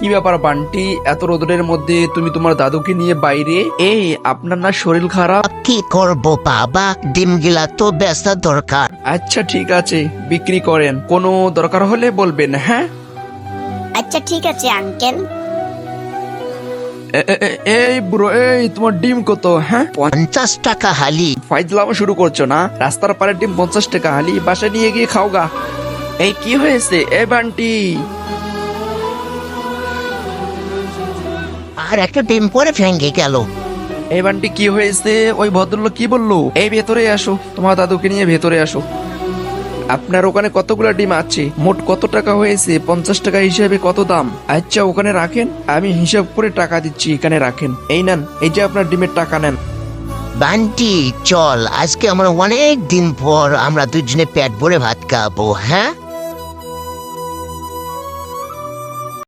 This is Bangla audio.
কি ব্যাপার বান্টি, এত রোদের মধ্যে তুমি তোমার দাদুকে নিয়ে বাইরে? এই আপনার না শরীর খারাপ? কি করব বাবা, ডিমগুলা তো বেচা দরকার। আচ্ছা ঠিক আছে, বিক্রি করেন, কোনো দরকার হলে বলবেন। হ্যাঁ আচ্ছা ঠিক আছে আঙ্কেল। এই বুড়ো, এই তোমার ডিম কত? হ্যাঁ 50 টাকা হালি। ফাইজলামো শুরু করছো না? রাস্তার পারে ডিম 50 টাকা হালি, বাসায় নিয়ে গিয়ে খাও গা। এই কি হয়েছে এ বান্টি? আর একটা ডিম পরে ভেঙে গেল। এই বান্টি কি হয়েছে? ওই ভদ্রলোক কি বললো? এই ভেতরে আসো, তোমার দাদুকে নিয়ে ভেতরে আসো। আপনার ওখানে কতগুলো ডিম আছে? মোট কত টাকা হয়েছে? 50 টাকা হিসেবে কত দাম? আচ্ছা ওখানে রাখেন, আমি হিসাব করে টাকা দিচ্ছি, এখানে রাখেন। এই নেন, এই যে আপনার ডিমের টাকা নেন। বান্টি চল, আজকে আমরা অনেক দিন পর আমরা দুজনে পেট ভরে ভাত খাবো। হ্যাঁ